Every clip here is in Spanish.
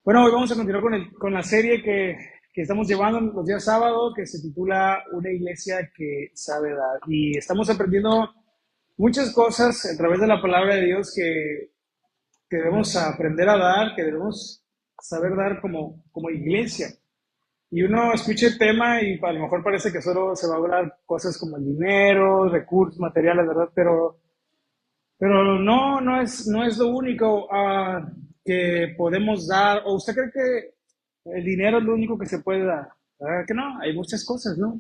Bueno, hoy vamos a continuar con la serie que estamos llevando los días sábados, que se titula Una iglesia que sabe dar. Y estamos aprendiendo muchas cosas a través de la palabra de Dios que debemos aprender a dar, que debemos saber dar como iglesia. Y uno escucha el tema y a lo mejor parece que solo se va a hablar cosas como el dinero, recursos, materiales, ¿verdad? Pero no, no es lo único que podemos dar. ¿O usted cree que el dinero es lo único que se puede dar? ¿Verdad que no? Hay muchas cosas, ¿no?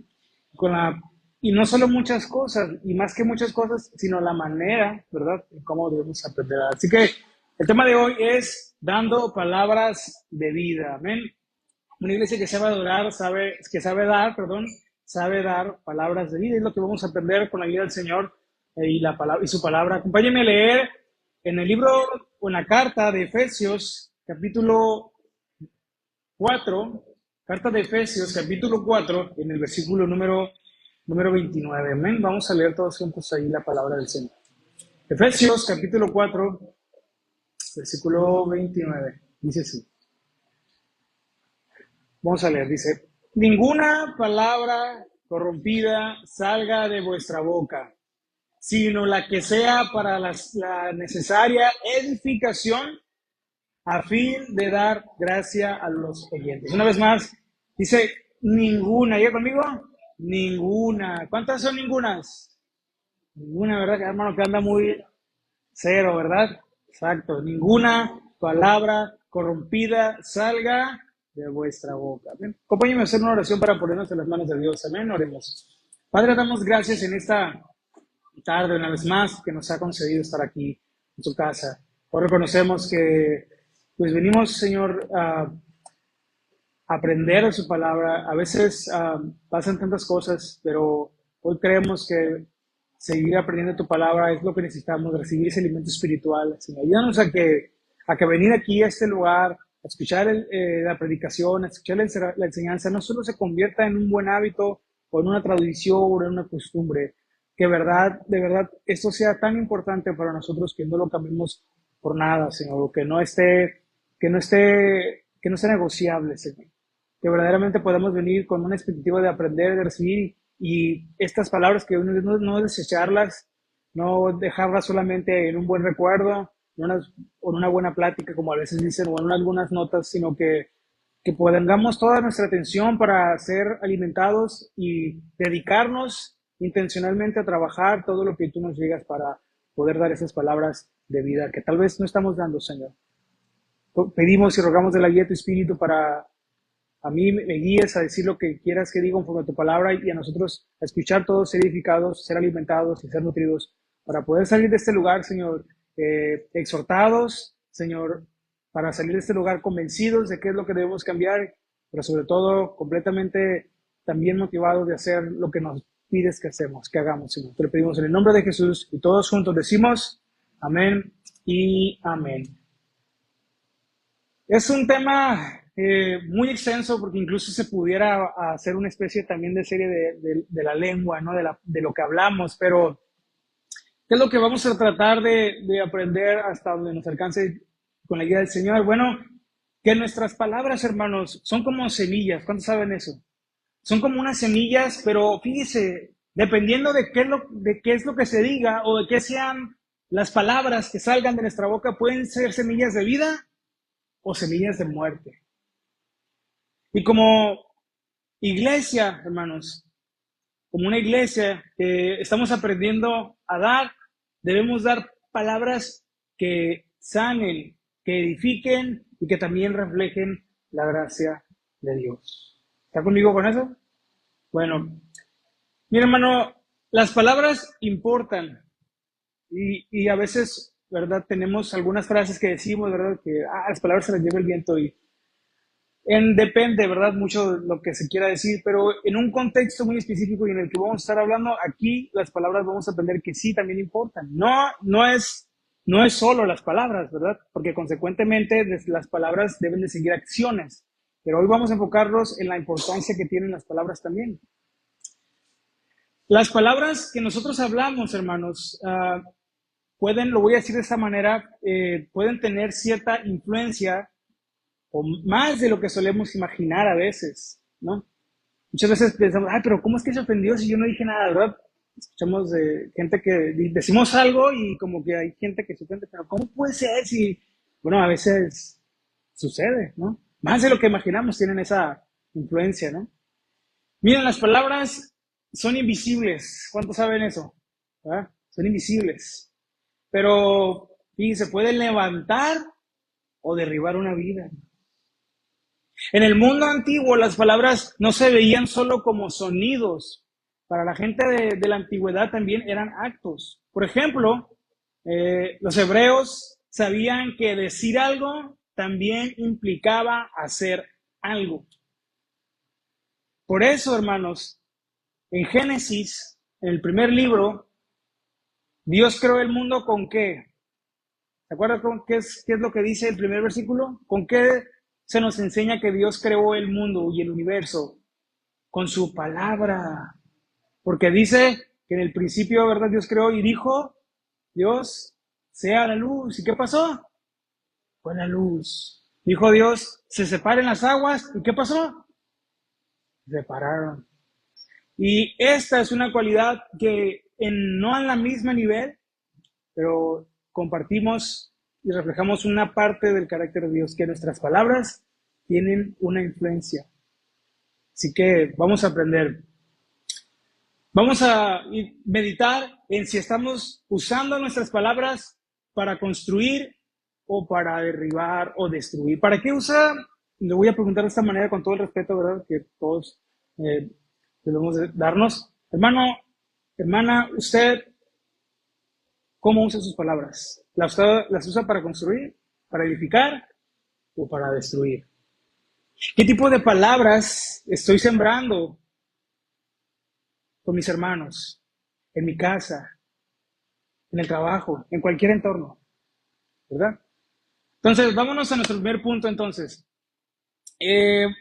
Con la, y no solo muchas cosas, y más que muchas cosas, sino la manera, ¿verdad? En cómo debemos aprender a dar. Así que el tema de hoy es dando palabras de vida. Amén. Una iglesia que sabe adorar, que sabe dar, perdón, sabe dar palabras de vida. Es lo que vamos a aprender con la ayuda del Señor y su palabra. Acompáñenme a leer en el libro o en la carta de Efesios, capítulo 4, carta de Efesios, capítulo 4, en el versículo número 29. Amén. Vamos a leer todos juntos ahí la palabra del Señor. Efesios, capítulo 4, versículo 29. Dice así. Vamos a leer, dice, ninguna palabra corrompida salga de vuestra boca, sino la que sea para la necesaria edificación a fin de dar gracia a los oyentes. Una vez más, dice, ninguna, ¿ya conmigo? Ninguna. ¿Cuántas son ningunas? Ninguna, ¿verdad? Hermano, que anda muy cero, ¿verdad? Exacto. Ninguna palabra corrompida salga de vuestra boca. Amén. Acompáñenme a hacer una oración para ponernos en las manos de Dios. Amén. Oremos. Padre, damos gracias en esta tarde, una vez más, que nos ha concedido estar aquí en su casa. Hoy reconocemos que, pues venimos, Señor, a aprender de su palabra. A veces pasan tantas cosas, pero hoy creemos que seguir aprendiendo tu palabra es lo que necesitamos, recibir ese alimento espiritual. Señor, ayúdanos a que venir aquí a este lugar, a escuchar la predicación, a escuchar la enseñanza, no solo se convierta en un buen hábito o en una tradición o en una costumbre, que de verdad, esto sea tan importante para nosotros que no lo cambiemos por nada, Señor, que no sea negociable, Señor. Que verdaderamente podamos venir con una expectativa de aprender, de recibir y estas palabras que uno no desecharlas, no dejarlas solamente en un buen recuerdo, o en una buena plática, como a veces dicen, o en algunas notas, sino que pongamos toda nuestra atención para ser alimentados y dedicarnos intencionalmente a trabajar todo lo que tú nos digas para poder dar esas palabras de vida que tal vez no estamos dando, Señor. Pedimos y rogamos de la guía de tu Espíritu para a mí me guíes a decir lo que quieras que diga conforme a tu palabra y a nosotros a escuchar todos, ser edificados, ser alimentados y ser nutridos para poder salir de este lugar, Señor, exhortados, Señor, para salir de este lugar convencidos de qué es lo que debemos cambiar, pero sobre todo completamente también motivados de hacer lo que nos pides que hagamos, Señor. Te lo pedimos en el nombre de Jesús y todos juntos decimos amén y amén. Es un tema muy extenso porque incluso se pudiera hacer una especie también de serie de la lengua, ¿no? De lo que hablamos, pero ¿qué es lo que vamos a tratar de aprender hasta donde nos alcance con la guía del Señor? Bueno, que nuestras palabras, hermanos, son como semillas. ¿Cuántos saben eso? Son como unas semillas, pero fíjese, dependiendo de qué es lo que se diga o de qué sean las palabras que salgan de nuestra boca, pueden ser semillas de vida o semillas de muerte. Y como iglesia, hermanos, como una iglesia que estamos aprendiendo a dar, debemos dar palabras que sanen, que edifiquen y que también reflejen la gracia de Dios. ¿Está conmigo con eso? Bueno, mi hermano, las palabras importan y a veces, ¿verdad? Tenemos algunas frases que decimos, ¿verdad? Que las palabras se las lleva el viento y depende, ¿verdad? Mucho de lo que se quiera decir, pero en un contexto muy específico y en el que vamos a estar hablando, aquí las palabras vamos a aprender que sí también importan. No es solo las palabras, ¿verdad? Porque consecuentemente las palabras deben de seguir acciones, pero hoy vamos a enfocarnos en la importancia que tienen las palabras también. Las palabras que nosotros hablamos, hermanos, lo voy a decir de esta manera, pueden tener cierta influencia o más de lo que solemos imaginar a veces, ¿no? Muchas veces pensamos, ay, pero ¿cómo es que se ofendió si yo no dije nada, verdad? Escuchamos de gente que decimos algo y como que hay gente que se ofende, pero ¿cómo puede ser si, bueno, a veces sucede, ¿no? Más de lo que imaginamos tienen esa influencia, ¿no? Miren, las palabras son invisibles. ¿Cuántos saben eso? ¿Verdad? Son invisibles. Pero, fíjense, pueden levantar o derribar una vida. En el mundo antiguo, las palabras no se veían solo como sonidos. Para la gente de la antigüedad también eran actos. Por ejemplo, los hebreos sabían que decir algo también implicaba hacer algo. Por eso, hermanos, en Génesis, en el primer libro, Dios creó el mundo ¿con qué? ¿Se acuerdan con qué es lo que dice el primer versículo? ¿Con qué se nos enseña que Dios creó el mundo y el universo? Con su palabra. Porque dice que en el principio, ¿verdad? Dios creó y dijo, Dios, sea la luz. ¿Y qué pasó? Fue la luz. Dijo Dios, se separen las aguas. ¿Y qué pasó? Se separaron. Y esta es una cualidad que no en la misma nivel, pero compartimos y reflejamos una parte del carácter de Dios, que nuestras palabras tienen una influencia. Así que vamos a aprender. Vamos a meditar en si estamos usando nuestras palabras para construir o para derribar o destruir. ¿Para qué usa? Le voy a preguntar de esta manera con todo el respeto, ¿verdad? Que todos debemos darnos. Hermano, hermana, usted, ¿cómo usa sus palabras? ¿Las usa para construir, para edificar o para destruir? ¿Qué tipo de palabras estoy sembrando con mis hermanos, en mi casa, en el trabajo, en cualquier entorno? ¿Verdad? Entonces, vámonos a nuestro primer punto entonces.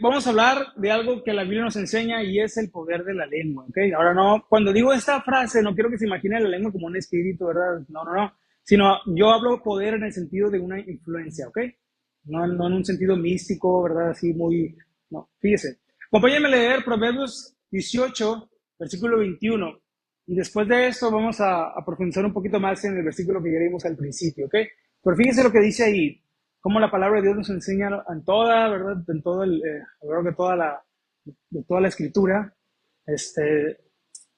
Vamos a hablar de algo que la Biblia nos enseña y es el poder de la lengua, ¿ok? Ahora no, cuando digo esta frase, no quiero que se imagine la lengua como un espíritu, ¿verdad? No, sino yo hablo poder en el sentido de una influencia, ¿ok? No en un sentido místico, ¿verdad? Así muy, no, fíjese. Acompáñenme a leer Proverbios 18, versículo 21, y después de esto vamos a profundizar un poquito más en el versículo que ya vimos al principio, ¿ok? Pero fíjense lo que dice ahí. Cómo la palabra de Dios nos enseña en toda, ¿verdad? En todo a lo largo de toda la escritura,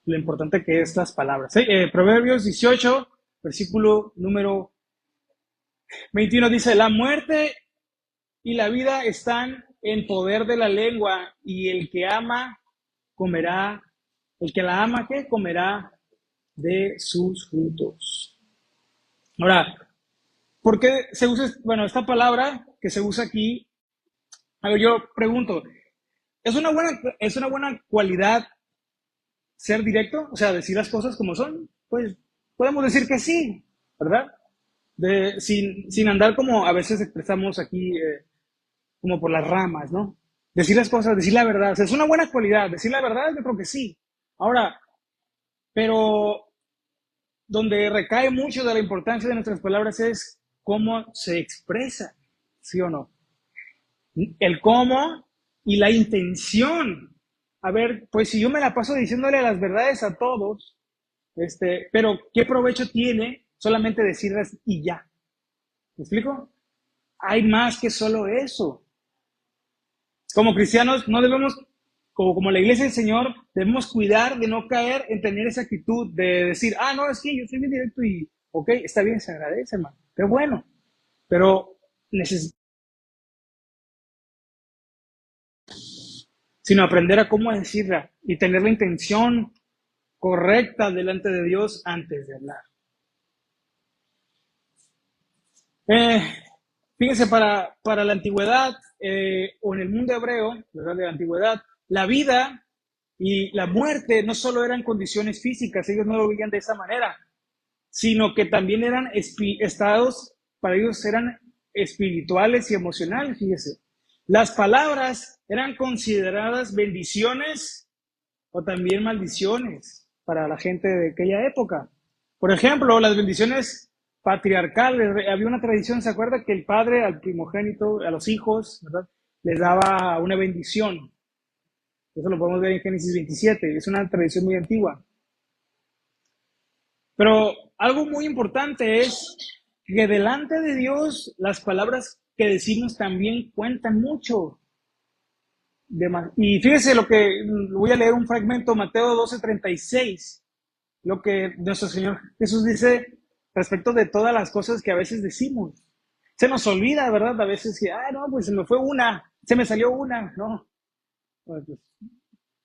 lo importante que es las palabras. ¿Sí? Proverbios 18, versículo número 21 dice, la muerte y la vida están en poder de la lengua y el que ama comerá, el que la ama, ¿qué? Comerá de sus frutos. Ahora, ¿por qué se usa, bueno, esta palabra que se usa aquí? A ver, yo pregunto, ¿es una buena cualidad ser directo? O sea, decir las cosas como son. Pues podemos decir que sí, ¿verdad? Sin andar como a veces expresamos aquí, como por las ramas, ¿no? Decir las cosas, decir la verdad. O sea, es una buena cualidad. Decir la verdad, yo creo que sí. Ahora, pero donde recae mucho de la importancia de nuestras palabras es cómo se expresa, ¿sí o no? El cómo y la intención. A ver, pues si yo me la paso diciéndole las verdades a todos, pero ¿qué provecho tiene solamente decirlas y ya? ¿Me explico? Hay más que solo eso. Como cristianos no debemos, como la iglesia del Señor, debemos cuidar de no caer en tener esa actitud de decir, no, es que yo soy bien directo y, ok, está bien, se agradece, hermano, qué bueno, pero necesitamos sino aprender a cómo decirla y tener la intención correcta delante de Dios antes de hablar. Fíjense, para la antigüedad o en el mundo hebreo, ¿verdad? De la antigüedad, la vida y la muerte no solo eran condiciones físicas, ellos no lo veían de esa manera, sino que también eran estados, para ellos eran espirituales y emocionales, fíjese. Las palabras eran consideradas bendiciones o también maldiciones para la gente de aquella época. Por ejemplo, las bendiciones patriarcales, había una tradición, ¿se acuerda? Que el padre al primogénito, a los hijos, ¿verdad? les daba una bendición. Eso lo podemos ver en Génesis 27. Es una tradición muy antigua. Pero algo muy importante es que delante de Dios las palabras que decimos también cuentan mucho. Y fíjese lo que voy a leer un fragmento, Mateo 12:36, lo que nuestro Señor Jesús dice respecto de todas las cosas que a veces decimos. Se nos olvida, ¿verdad? A veces que, no, pues se me fue una, se me salió una, ¿no? Pues,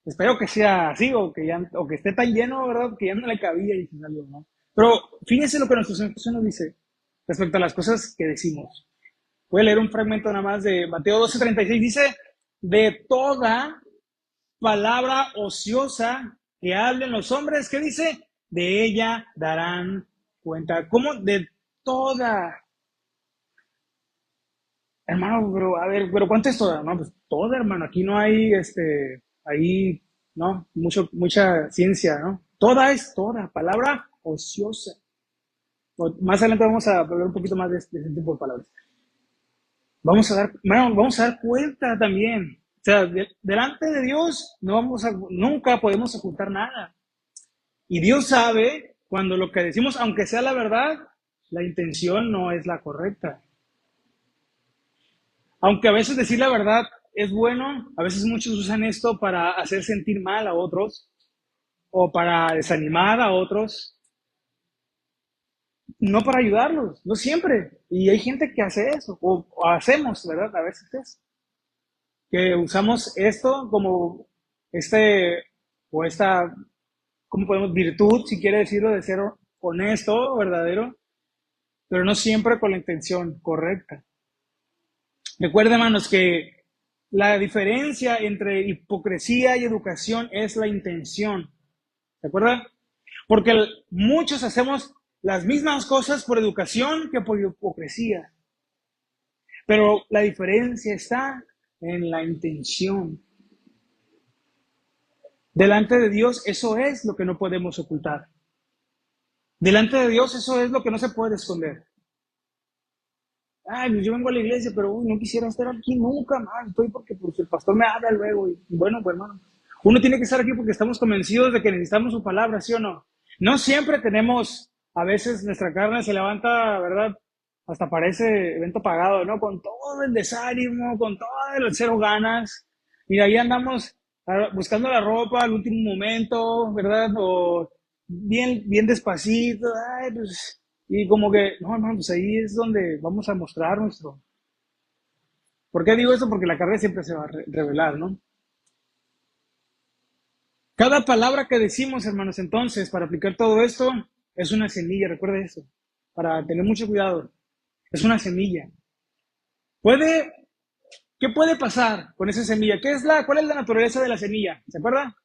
espero que sea así, o que esté tan lleno, ¿verdad? Que ya no le cabía y se salió, ¿no? Pero fíjense lo que nuestro Señor Jesús nos dice respecto a las cosas que decimos. Voy a leer un fragmento nada más de Mateo 12:36. Dice, de toda palabra ociosa que hablen los hombres, ¿qué dice? De ella darán cuenta. ¿Cómo? De toda. Hermano, pero a ver, pero ¿cuánto es toda? No, pues toda, hermano. Aquí no hay, ahí, ¿no? Mucha ciencia, ¿no? Toda es toda, palabra ociosa. Más adelante vamos a hablar un poquito más de ese tipo de palabras. Vamos a dar cuenta también. O sea, delante de Dios nunca podemos ocultar nada. Y Dios sabe cuando lo que decimos, aunque sea la verdad, la intención no es la correcta. Aunque a veces decir la verdad es bueno, a veces muchos usan esto para hacer sentir mal a otros o para desanimar a otros, no para ayudarlos, no siempre. Y hay gente que hace eso, o hacemos, ¿verdad? A veces es que usamos esto como este o esta, ¿cómo podemos? Virtud, si quiere decirlo, de ser honesto, verdadero, pero no siempre con la intención correcta. Recuerden, hermanos, que la diferencia entre hipocresía y educación es la intención. ¿De acuerdo? Porque muchos hacemos las mismas cosas por educación que por hipocresía. Pero la diferencia está en la intención. Delante de Dios, eso es lo que no podemos ocultar. Delante de Dios, eso es lo que no se puede esconder. Ay, yo vengo a la iglesia, pero no quisiera estar aquí nunca más. Estoy porque pues, el pastor me habla luego. Y bueno, pues hermano, uno tiene que estar aquí porque estamos convencidos de que necesitamos su palabra, ¿sí o no? No siempre tenemos, a veces nuestra carne se levanta, ¿verdad? Hasta parece evento pagado, ¿no? Con todo el desánimo, con todo el cero ganas. Y ahí andamos buscando la ropa al último momento, ¿verdad? O bien despacito. Ay, pues y como que, no, hermano, pues ahí es donde vamos a mostrar nuestro. ¿Por qué digo esto? Porque la carne siempre se va a revelar, ¿no? Cada palabra que decimos, hermanos, entonces, para aplicar todo esto, es una semilla, recuerde eso, para tener mucho cuidado. Es una semilla. ¿Qué puede pasar con esa semilla? ¿Cuál es la naturaleza de la semilla? ¿Se acuerda?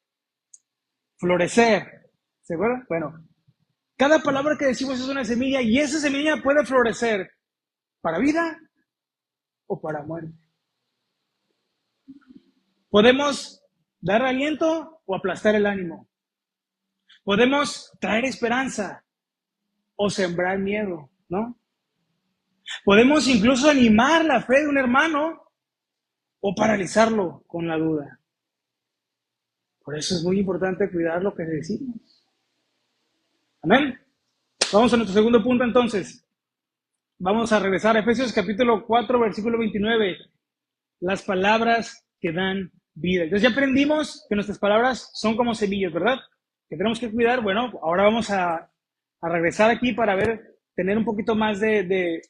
Florecer. ¿Se acuerda? Bueno, cada palabra que decimos es una semilla y esa semilla puede florecer para vida o para muerte. Podemos dar aliento o aplastar el ánimo. Podemos traer esperanza o sembrar miedo, ¿no? Podemos incluso animar la fe de un hermano o paralizarlo con la duda. Por eso es muy importante cuidar lo que decimos. Amén. Vamos a nuestro segundo punto entonces. Vamos a regresar a Efesios capítulo 4, versículo 29. Las palabras que dan vida. Entonces ya aprendimos que nuestras palabras son como semillas, ¿verdad? Que tenemos que cuidar. Bueno, ahora vamos a regresar aquí para tener un poquito más de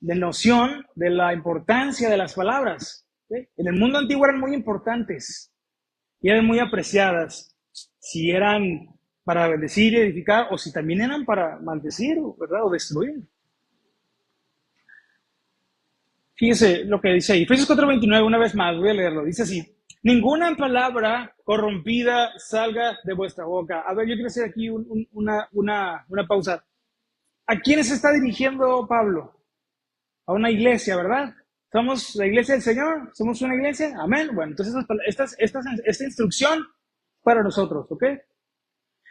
noción de la importancia de las palabras. ¿Sí? En el mundo antiguo eran muy importantes y eran muy apreciadas. Si eran para bendecir y edificar, o si también eran para maldecir, ¿verdad? O destruir. Fíjese lo que dice ahí. Efesios 4:29, una vez más, voy a leerlo. Dice así: ninguna palabra corrompida salga de vuestra boca. A ver, yo quiero hacer aquí una pausa. ¿A quién se está dirigiendo Pablo? A una iglesia, ¿verdad? ¿Somos la iglesia del Señor? ¿Somos una iglesia? Amén. Bueno, entonces esta instrucción para nosotros, ¿ok?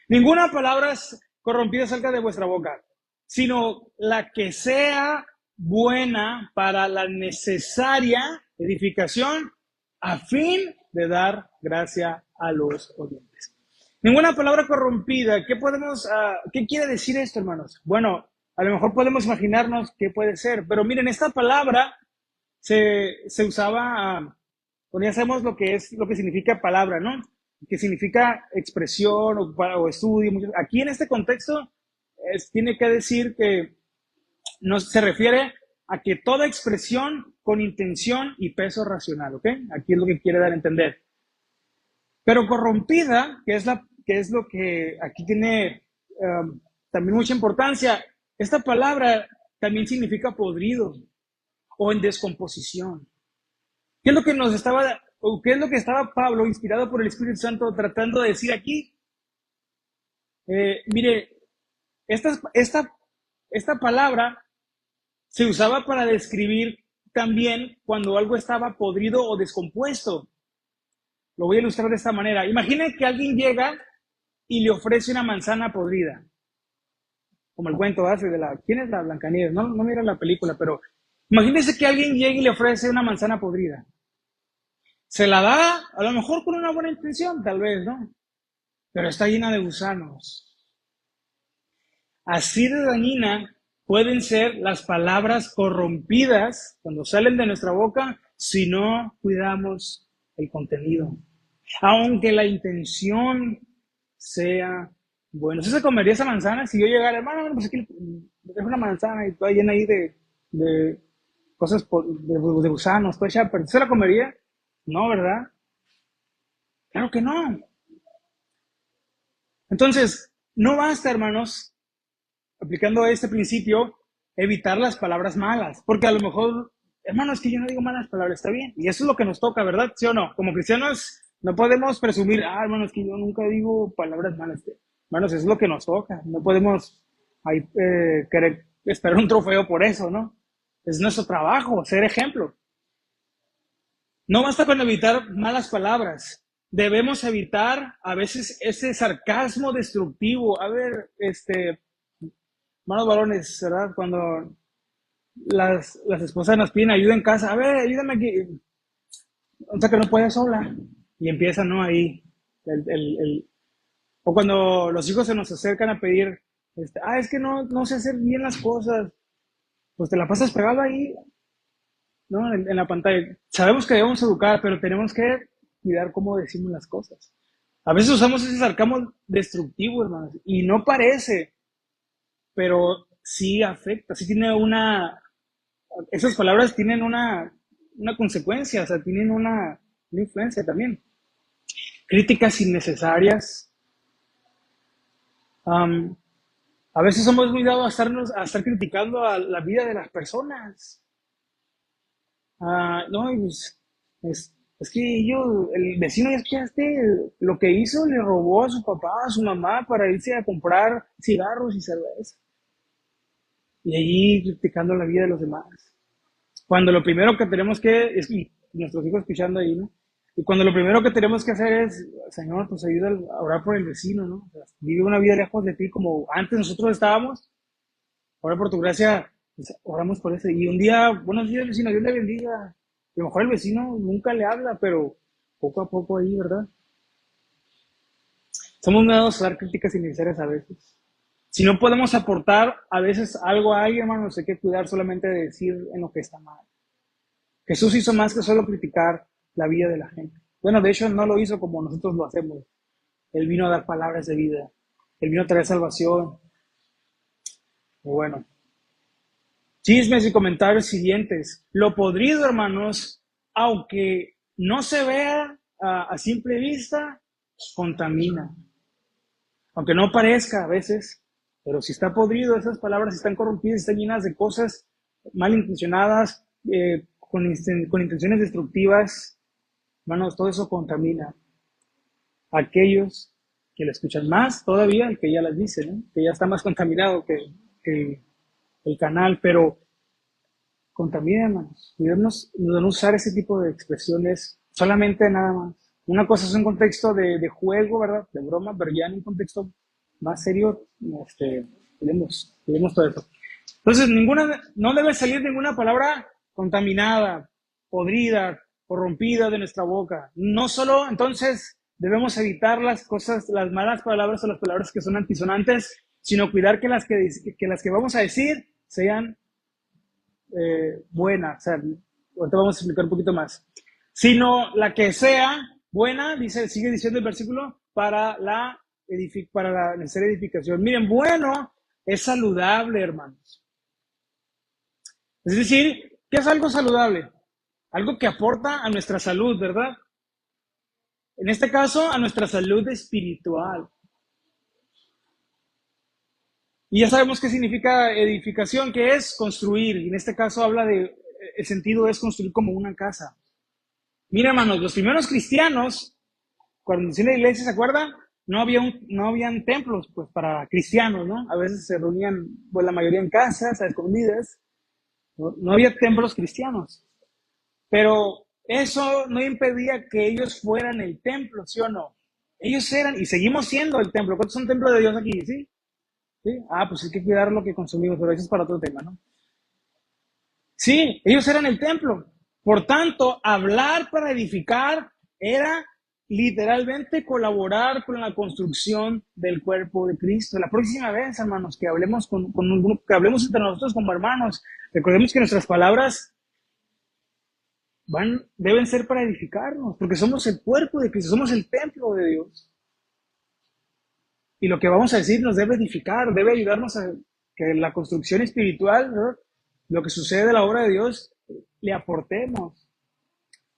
Ninguna palabra corrompida salga de vuestra boca, sino la que sea buena para la necesaria edificación a fin de dar gracia a los oyentes. Ninguna palabra corrompida. ¿Qué quiere decir esto, hermanos? Bueno, a lo mejor podemos imaginarnos qué puede ser, pero miren, esta palabra se usaba, bueno, ya sabemos lo que significa palabra, ¿no? Que significa expresión o estudio. Aquí en este contexto tiene que decir que se refiere a que toda expresión con intención y peso racional, ¿ok? Aquí es lo que quiere dar a entender. Pero corrompida, que es lo que aquí tiene también mucha importancia, esta palabra también significa podrido o en descomposición. ¿Qué es lo que qué es lo que estaba Pablo, inspirado por el Espíritu Santo, tratando de decir aquí? Mire, esta palabra se usaba para describir también cuando algo estaba podrido o descompuesto. Lo voy a ilustrar de esta manera. Imagine que alguien llega y le ofrece una manzana podrida. Como el cuento hace ¿quién es la Blancanieves? No mira la película, pero imagínese que alguien llega y le ofrece una manzana podrida. Se la da, a lo mejor con una buena intención, tal vez, ¿no? Pero está llena de gusanos. Así de dañina pueden ser las palabras corrompidas cuando salen de nuestra boca si no cuidamos el contenido. Aunque la intención sea buena. ¿Usted se comería esa manzana? Si yo llegara, hermano, pues aquí es una manzana y toda llena ahí de cosas, de gusanos, toda hecha, pero ¿se la comería? No, ¿verdad? Claro que no. Entonces, no basta, hermanos, aplicando este principio, evitar las palabras malas, porque a lo mejor, hermano, es que yo no digo malas palabras, está bien, y eso es lo que nos toca, ¿verdad? ¿Sí o no? Como cristianos no podemos presumir, hermano, es que yo nunca digo palabras malas, hermanos, eso es lo que nos toca, no podemos ahí, querer esperar un trofeo por eso, ¿no? Es nuestro trabajo, ser ejemplo. No basta con evitar malas palabras, debemos evitar a veces ese sarcasmo destructivo. A ver, manos varones, ¿verdad? Cuando las esposas nos piden ayuda en casa, a ver, ayúdame aquí, o sea que no puede sola, y empiezan, ¿no? Ahí, o cuando los hijos se nos acercan a pedir, es que no sé hacer bien las cosas, pues te la pasas pegado ahí, ¿no? En la pantalla. Sabemos que debemos educar, pero tenemos que cuidar cómo decimos las cosas. A veces usamos ese sarcasmo destructivo, hermanos, y no parece, pero sí afecta, sí tiene esas palabras tienen una consecuencia, o sea, tienen una influencia también. Críticas innecesarias. Um, a veces somos muy dados a estar criticando a la vida de las personas. No, es que el vecino, ya escuchaste lo que hizo, le robó a su papá, a su mamá para irse a comprar cigarros y cerveza. Y allí criticando la vida de los demás. Cuando lo primero que tenemos y nuestros hijos escuchando ahí, ¿no? Y cuando lo primero que tenemos que hacer es, Señor, pues ayuda a orar por el vecino, ¿no? O sea, vive una vida lejos de ti como antes nosotros estábamos. Ahora por tu gracia, pues, oramos por eso. Y un día, buenos días vecino, Dios le bendiga. A lo mejor el vecino nunca le habla, pero poco a poco ahí, ¿verdad? Somos muy dados a dar críticas innecesarias a veces. Si no podemos aportar a veces algo a alguien, hermanos, hay que cuidar solamente de decir en lo que está mal. Jesús hizo más que solo criticar la vida de la gente. Bueno, de hecho no lo hizo como nosotros lo hacemos. Él vino a dar palabras de vida. Él vino a traer salvación. Y bueno, chismes y comentarios siguientes. Lo podrido, hermanos, aunque no se vea a simple vista, contamina. Aunque no parezca a veces, pero si está podrido, esas palabras están corrompidas, están llenas de cosas malintencionadas, con intenciones destructivas, hermanos, todo eso contamina a aquellos que la escuchan más todavía, el que ya las dice, ¿no? Que ya está más contaminado que el canal, pero contamina, hermanos. Cuidemos de no usar ese tipo de expresiones solamente nada más. Una cosa es un contexto de juego, ¿verdad? De broma, pero ya en un contexto más serio, cuidemos todo eso. Entonces, no debe salir ninguna palabra contaminada, podrida, corrompida de nuestra boca. No solo, entonces, debemos evitar las malas palabras o las palabras que son antisonantes, sino cuidar que las que vamos a decir sean buenas. O sea, ahorita vamos a explicar un poquito más. Sino la que sea buena, sigue diciendo el versículo, para la necesaria edificación. Miren, bueno es saludable, hermanos. Es decir, ¿qué es algo saludable? Algo que aporta a nuestra salud, ¿verdad? En este caso, a nuestra salud espiritual. Y ya sabemos qué significa edificación, que es construir. Y en este caso el sentido es construir como una casa. Mira, hermanos, los primeros cristianos, cuando hicieron la iglesia, ¿se acuerdan? No habían templos, pues, para cristianos, ¿no? A veces se reunían, pues, la mayoría en casas, a escondidas. No había templos cristianos. Pero eso no impedía que ellos fueran el templo, ¿sí o no? Ellos eran, y seguimos siendo el templo. ¿Cuántos son templos de Dios aquí? ¿Sí? ¿Sí? Pues hay que cuidar lo que consumimos, pero eso es para otro tema, ¿no? Sí, ellos eran el templo. Por tanto, hablar para edificar era literalmente colaborar con la construcción del cuerpo de Cristo. La próxima vez, hermanos, que hablemos con un grupo, que hablemos entre nosotros como hermanos, recordemos que nuestras palabras deben ser para edificarnos, porque somos el cuerpo de Cristo, somos el templo de Dios. Y lo que vamos a decir nos debe edificar, debe ayudarnos a que la construcción espiritual, ¿no? Lo que sucede de la obra de Dios, le aportemos.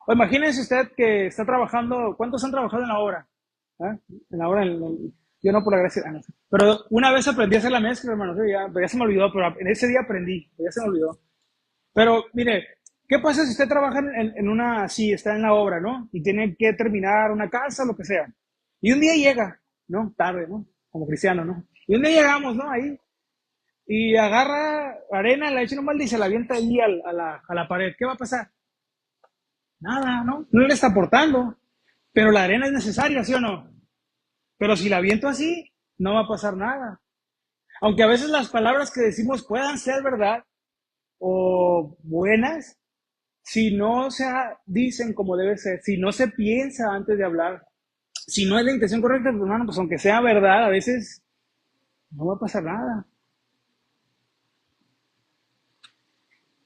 O imagínense usted que está trabajando, ¿cuántos han trabajado en la obra? En la obra, yo no, por la gracia, no sé. Pero una vez aprendí a hacer la mezcla, hermano, ya se me olvidó, pero en ese día aprendí, ya se me olvidó. Pero mire, ¿qué pasa si usted trabaja así, está en la obra, ¿no? Y tiene que terminar una casa, lo que sea. Y un día llega, ¿no? Tarde, ¿no? Como cristiano, ¿no? Y un día llegamos, ¿no? Ahí. Y agarra arena, la echa en un balde y se la avienta ahí a la pared. ¿Qué va a pasar? Nada, ¿no? No le está aportando. Pero la arena es necesaria, ¿sí o no? Pero si la aviento así, no va a pasar nada. Aunque a veces las palabras que decimos puedan ser verdad o buenas, si no se dicen como debe ser, si no se piensa antes de hablar, si no es la intención correcta, pues, hermano, pues aunque sea verdad, a veces no va a pasar nada.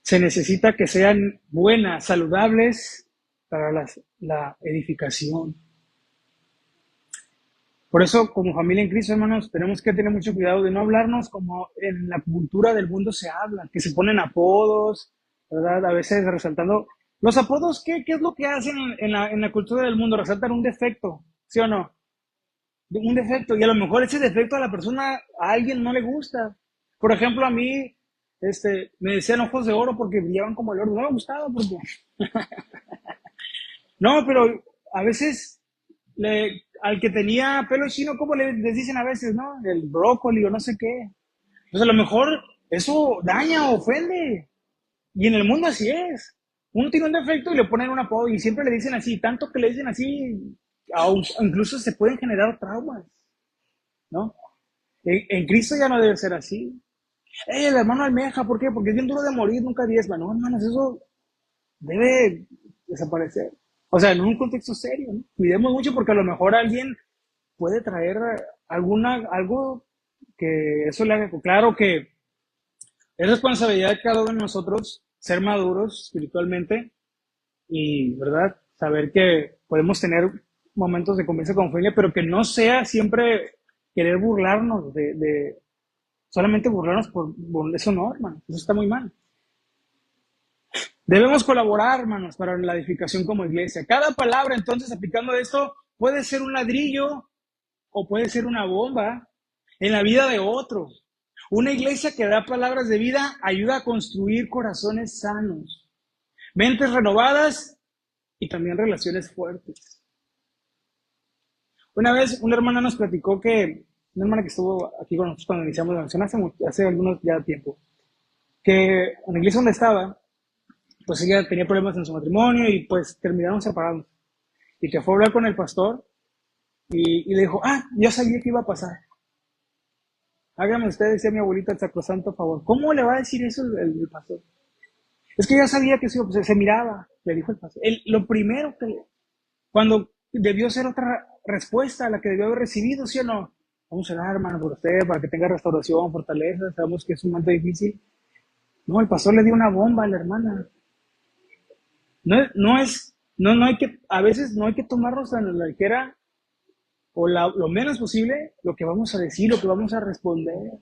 Se necesita que sean buenas, saludables para la edificación. Por eso, como familia en Cristo, hermanos, tenemos que tener mucho cuidado de no hablarnos como en la cultura del mundo se habla, que se ponen apodos, ¿verdad? A veces resaltando. Los apodos, ¿qué es lo que hacen en la cultura del mundo? Resaltan un defecto, ¿sí o no? Un defecto, y a lo mejor ese defecto a la persona, a alguien no le gusta. Por ejemplo, a mí, me decían ojos de oro porque brillaban como el oro. No me gustaba porque... No, pero a veces al que tenía pelo chino, ¿cómo les dicen a veces, no? El brócoli o no sé qué. Pues a lo mejor eso daña o ofende. Y en el mundo así es. Uno tiene un defecto y le ponen un apodo y siempre le dicen así, tanto que le dicen así, incluso se pueden generar traumas, ¿no? En Cristo ya no debe ser así. El hermano Almeja, ¿por qué? Porque es bien duro de morir, nunca diezma. No, hermanos, eso debe desaparecer. O sea, en un contexto serio, ¿no? Cuidemos mucho porque a lo mejor alguien puede traer algo que eso le haga. Claro que es responsabilidad de cada uno de nosotros ser maduros espiritualmente y, ¿verdad? Saber que podemos tener momentos de convivencia con familia, pero que no sea siempre querer burlarnos solamente burlarnos por eso no, hermano. Eso está muy mal. Debemos colaborar, hermanos, para la edificación como iglesia. Cada palabra, entonces, aplicando esto, puede ser un ladrillo o puede ser una bomba en la vida de otros. Una iglesia que da palabras de vida ayuda a construir corazones sanos, mentes renovadas y también relaciones fuertes. Una vez una hermana nos platicó una hermana que estuvo aquí con nosotros cuando iniciamos la misión hace algunos ya tiempo, que en la iglesia donde estaba, pues ella tenía problemas en su matrimonio y pues terminaron separados. Y que fue a hablar con el pastor y le dijo, ya sabía que iba a pasar. Hágame usted, decía mi abuelita, el sacrosanto favor. ¿Cómo le va a decir eso el pastor? Es que ya sabía que se miraba, le dijo el pastor. Lo primero que, cuando debió ser otra respuesta a la que debió haber recibido, ¿sí o no? Vamos a orar, hermano, por usted, para que tenga restauración, fortaleza. Sabemos que es un momento difícil. No, el pastor le dio una bomba a la hermana. No hay que, a veces no hay que tomarnos tan a la ligera o lo menos posible lo que vamos a decir, lo que vamos a responder.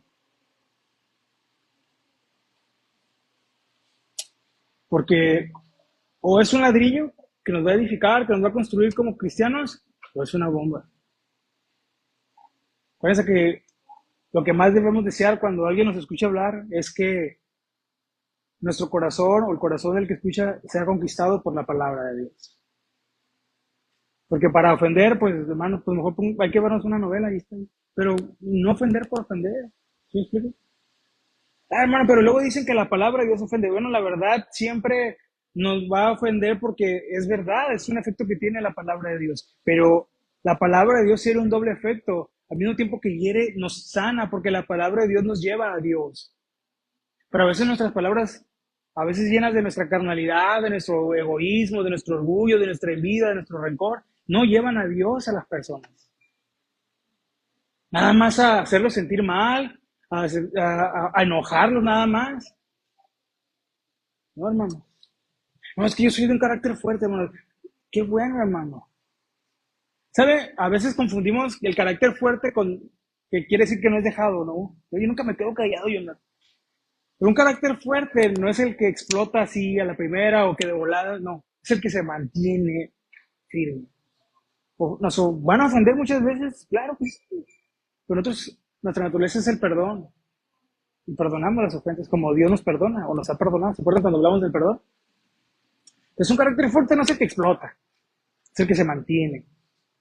Porque o es un ladrillo que nos va a edificar, que nos va a construir como cristianos, o es una bomba. Acuérdense que lo que más debemos desear cuando alguien nos escucha hablar es que nuestro corazón o el corazón del que escucha sea conquistado por la palabra de Dios. Porque para ofender, pues hermano, pues mejor hay que vernos una novela y está ahí. Pero no ofender por ofender. ¿Sí me explico? Ah, hermano, pero luego dicen que la palabra de Dios ofende. Bueno, la verdad siempre nos va a ofender porque es verdad, es un efecto que tiene la palabra de Dios. Pero la palabra de Dios tiene un doble efecto. Al mismo tiempo que hiere, nos sana porque la palabra de Dios nos lleva a Dios. Pero a veces nuestras palabras, a veces llenas de nuestra carnalidad, de nuestro egoísmo, de nuestro orgullo, de nuestra envidia, de nuestro rencor, no llevan a Dios a las personas. Nada más a hacerlos sentir mal, a enojarlos nada más. No, hermano. No, es que yo soy de un carácter fuerte, hermano. Qué bueno, hermano. ¿Sabe? A veces confundimos el carácter fuerte con que quiere decir que no es dejado, ¿no? Yo nunca me quedo callado, yo no. Pero un carácter fuerte no es el que explota así a la primera o que de volada, no. Es el que se mantiene firme. Nos van a ofender muchas veces, claro que sí. Pero nosotros, nuestra naturaleza es el perdón. Y perdonamos las ofensas como Dios nos perdona o nos ha perdonado. ¿Se acuerdan cuando hablamos del perdón? Es un carácter fuerte, no es el que explota, es el que se mantiene,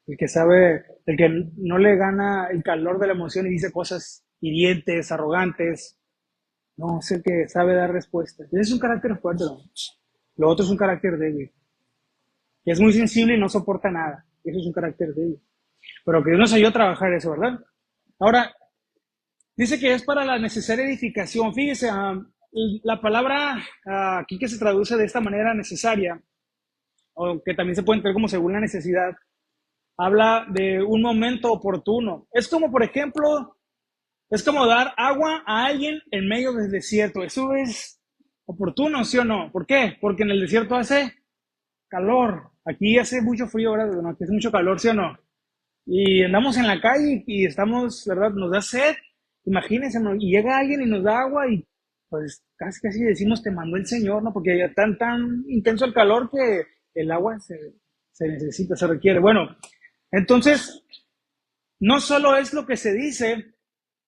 el que sabe, el que no le gana el calor de la emoción y dice cosas hirientes, arrogantes. No, es el que sabe dar respuestas. Ese es un carácter fuerte, ¿no? Lo otro es un carácter débil, que es muy sensible y no soporta nada. Eso es un carácter débil. Pero que Dios nos ayude a trabajar eso, ¿verdad? Ahora, dice que es para la necesaria edificación. Fíjese, la palabra aquí que se traduce de esta manera necesaria, o que también se puede entender como según la necesidad, habla de un momento oportuno. Es como, por ejemplo, es como dar agua a alguien en medio del desierto. Eso es oportuno, ¿sí o no? ¿Por qué? Porque en el desierto hace calor. Aquí hace mucho frío, ¿verdad? Aquí hace mucho calor, ¿sí o no? Y andamos en la calle y estamos, ¿verdad? Nos da sed. Imagínense, ¿no? Y llega alguien y nos da agua y pues casi casi decimos te mandó el Señor, ¿no? Porque ya tan intenso el calor que el agua se necesita, se requiere. Bueno, entonces, no solo es lo que se dice,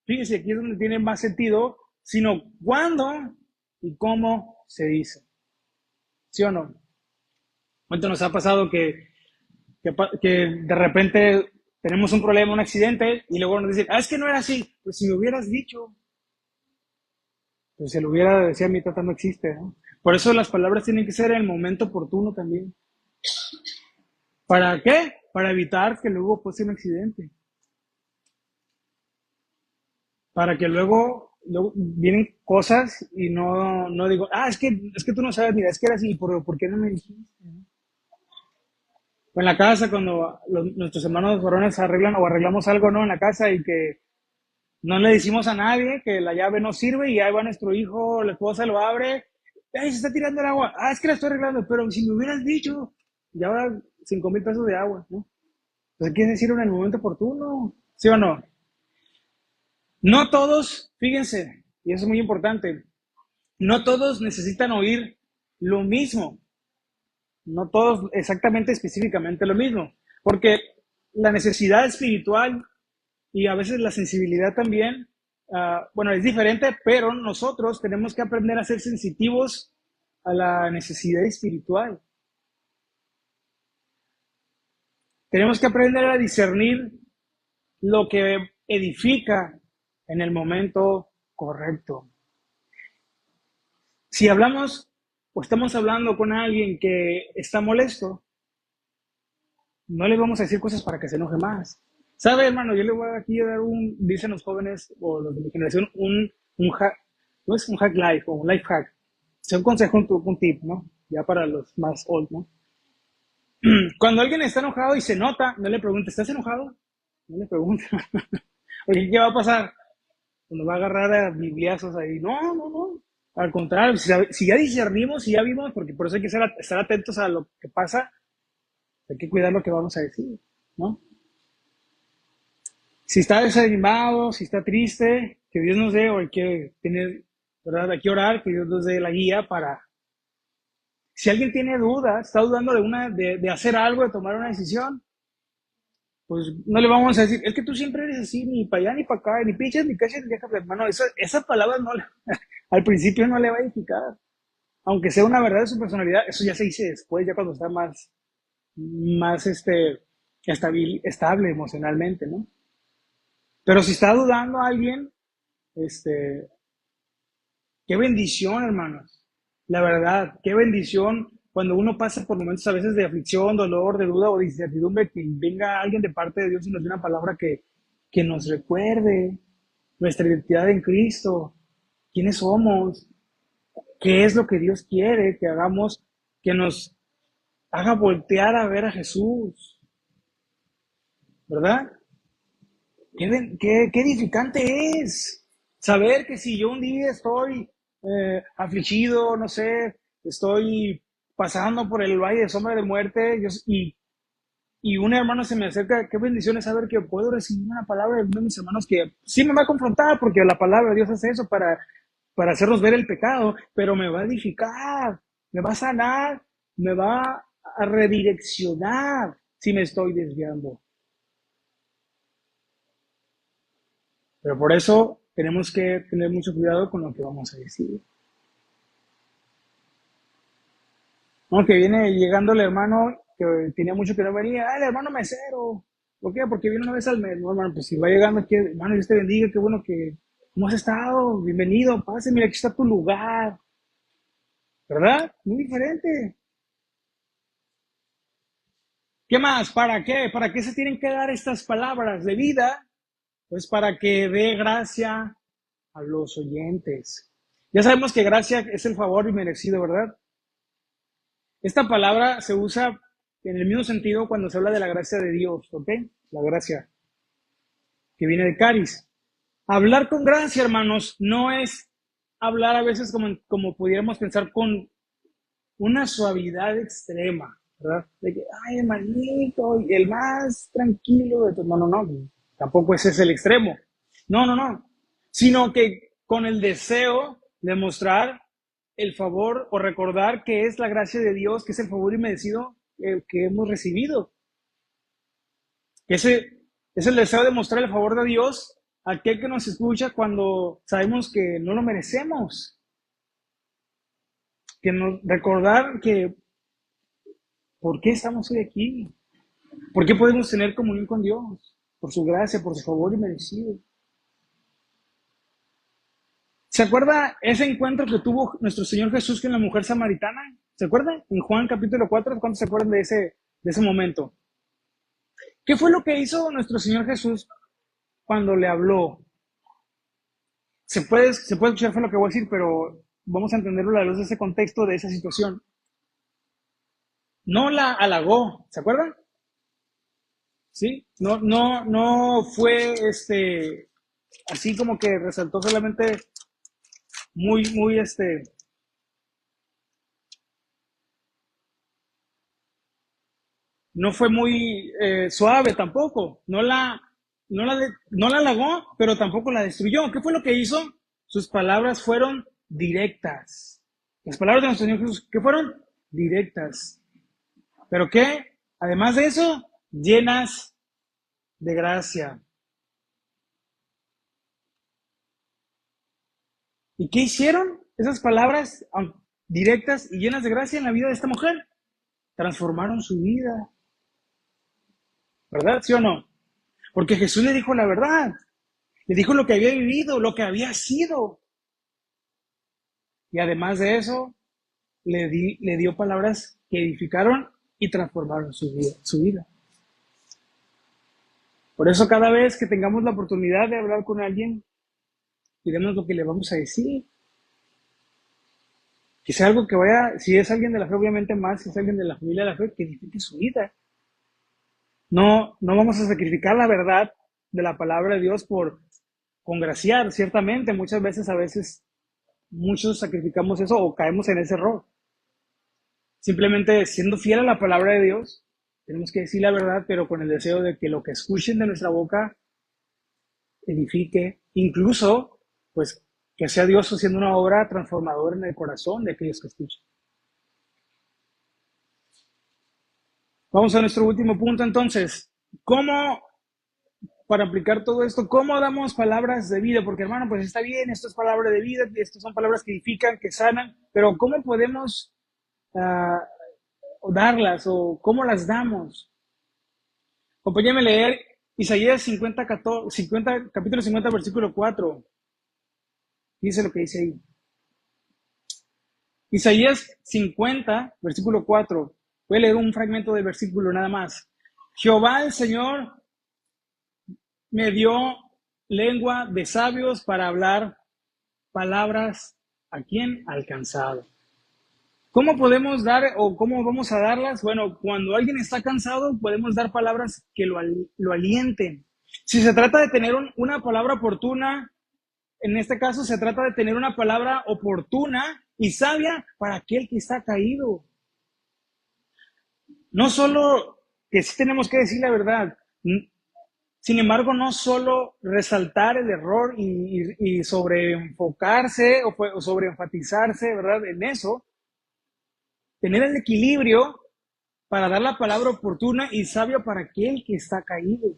fíjense, aquí es donde tiene más sentido, sino cuándo y cómo se dice. ¿Sí o no? ¿Cuánto nos ha pasado que de repente tenemos un problema, un accidente, y luego nos dicen, es que no era así? Pues si me hubieras dicho, pues se lo hubiera decía, mi tata no existe, ¿no? Por eso las palabras tienen que ser en el momento oportuno también. ¿Para qué? Para evitar que luego pase un accidente. Para que luego vienen cosas y no digo, es que tú no sabes, mira, es que era así, ¿por qué no me dijiste? O en la casa, cuando nuestros hermanos varones arreglan o arreglamos algo, ¿no? En la casa y que no le decimos a nadie que la llave no sirve y ahí va nuestro hijo, la esposa lo abre, ¡ay, se está tirando el agua! Es que la estoy arreglando, pero si me hubieras dicho, ya ahora 5,000 pesos de agua, ¿no? Entonces, ¿qué decir en el momento oportuno? ¿Sí o no? No todos, fíjense, y eso es muy importante, no todos necesitan oír lo mismo, no todos exactamente, específicamente lo mismo, porque la necesidad espiritual y a veces la sensibilidad también, bueno, es diferente, pero nosotros tenemos que aprender a ser sensitivos a la necesidad espiritual. Tenemos que aprender a discernir lo que edifica en el momento correcto. Si hablamos o estamos hablando con alguien que está molesto, no le vamos a decir cosas para que se enoje más. ¿Sabe, hermano? Yo le voy aquí a dar dicen los jóvenes o los de mi generación, un hack, no es un hack life o un life hack. Es un consejo, un tip, ¿no? Ya para los más old, ¿no? Cuando alguien está enojado y se nota, no le pregunte, ¿estás enojado? No le pregunte. Oye, ¿qué va a pasar? Nos va a agarrar a bibliazos ahí. No, no, no. Al contrario, si ya discernimos, si ya vimos, porque por eso hay que estar atentos a lo que pasa, hay que cuidar lo que vamos a decir, ¿no? Si está desanimado, si está triste, que Dios nos dé, o hay que tener, ¿verdad? Hay que orar, que Dios nos dé la guía para. Si alguien tiene dudas, está dudando de hacer algo, de tomar una decisión, pues no le vamos a decir, es que tú siempre eres así, ni para allá, ni para acá, ni pichas, ni cachas, ni dejas, hermano. Esa palabra no al principio no le va a edificar. Aunque sea una verdad de su personalidad, eso ya se dice después, ya cuando está más estable emocionalmente, ¿no? Pero si está dudando a alguien, este, qué bendición, hermanos. La verdad, qué bendición cuando uno pasa por momentos a veces de aflicción, dolor, de duda o de incertidumbre, que venga alguien de parte de Dios y nos dé una palabra que nos recuerde nuestra identidad en Cristo, quiénes somos, qué es lo que Dios quiere que hagamos, que nos haga voltear a ver a Jesús, ¿verdad? Qué edificante es saber que si yo un día estoy afligido, no sé, estoy pasando por el valle de sombra de muerte y un hermano se me acerca, qué bendición es saber que puedo recibir una palabra de uno de mis hermanos que sí me va a confrontar porque la palabra de Dios hace eso para hacernos ver el pecado, pero me va a edificar, me va a sanar, me va a redireccionar si me estoy desviando. Pero por eso tenemos que tener mucho cuidado con lo que vamos a decir. Aunque viene llegando el hermano que tenía mucho que no venía, el hermano mesero. ¿Por qué? Porque viene una vez al mes. No, hermano, pues si va llegando aquí, hermano, Dios te bendiga, qué bueno que, ¿cómo has estado? Bienvenido, pase, mira, aquí está tu lugar. ¿Verdad? Muy diferente. ¿Qué más? ¿Para qué? ¿Para qué se tienen que dar estas palabras de vida? Pues para que dé gracia a los oyentes. Ya sabemos que gracia es el favor inmerecido, ¿verdad? Esta palabra se usa en el mismo sentido cuando se habla de la gracia de Dios, ¿ok? La gracia que viene de caris. Hablar con gracia, hermanos, no es hablar a veces como pudiéramos pensar con una suavidad extrema, ¿verdad? De que, ay, hermanito, y el más tranquilo de todo. No, no, no, tampoco ese es el extremo. No, no, no. Sino que con el deseo de mostrar el favor o recordar que es la gracia de Dios, que es el favor inmerecido que hemos recibido. Ese es el deseo de mostrar el favor de Dios a aquel que nos escucha cuando sabemos que no lo merecemos. Que nos recordar que ¿por qué estamos hoy aquí? ¿Por qué podemos tener comunión con Dios? Por su gracia, por su favor inmerecido. ¿Se acuerda ese encuentro que tuvo nuestro Señor Jesús con la mujer samaritana? ¿Se acuerda? En Juan capítulo 4, ¿cuántos se acuerdan de ese momento? ¿Qué fue lo que hizo nuestro Señor Jesús cuando le habló? Se puede escuchar fue lo que voy a decir, pero vamos a entenderlo a la luz de ese contexto, de esa situación. No la halagó, ¿se acuerdan? ¿Sí? No, no, no fue así como que resaltó solamente muy, muy no fue muy suave tampoco, no la halagó, pero tampoco la destruyó. ¿Qué fue lo que hizo? Sus palabras fueron directas. Las palabras de nuestro Señor Jesús, ¿qué fueron? Directas. ¿Pero qué? Además de eso, llenas de gracia. ¿Y qué hicieron? Esas palabras directas y llenas de gracia en la vida de esta mujer. Transformaron su vida. ¿Verdad? ¿Sí o no? Porque Jesús le dijo la verdad. Le dijo lo que había vivido, lo que había sido. Y además de eso, le dio palabras que edificaron y transformaron su vida. Por eso cada vez que tengamos la oportunidad de hablar con alguien, diremos lo que le vamos a decir. Que sea algo que vaya, si es alguien de la fe, obviamente más, si es alguien de la familia de la fe, que edifique su vida. No, no vamos a sacrificar la verdad de la palabra de Dios por congraciar, ciertamente, muchas veces, a veces, muchos sacrificamos eso o caemos en ese error. Simplemente siendo fiel a la palabra de Dios, tenemos que decir la verdad, pero con el deseo de que lo que escuchen de nuestra boca edifique, incluso, pues, que sea Dios haciendo una obra transformadora en el corazón de aquellos que escuchan. Vamos a nuestro último punto entonces. ¿Cómo, para aplicar todo esto, cómo damos palabras de vida? Porque hermano, pues está bien, esto es palabra de vida, estas son palabras que edifican, que sanan, pero ¿cómo podemos darlas o cómo las damos? Acompáñame a leer Isaías 50, capítulo 50, versículo 4. Dice lo que dice ahí. Isaías 50, versículo 4. Voy a leer un fragmento del versículo nada más. Jehová el Señor me dio lengua de sabios para hablar palabras a quien alcanzado. ¿Cómo podemos dar o cómo vamos a darlas? Bueno, cuando alguien está cansado, podemos dar palabras que lo alienten. Si se trata de tener una palabra oportuna, en este caso se trata de tener una palabra oportuna y sabia para aquel que está caído. No solo que sí tenemos que decir la verdad, sin embargo, no solo resaltar el error y sobreenfocarse o sobreenfatizarse, ¿verdad? En eso, tener el equilibrio para dar la palabra oportuna y sabia para aquel que está caído.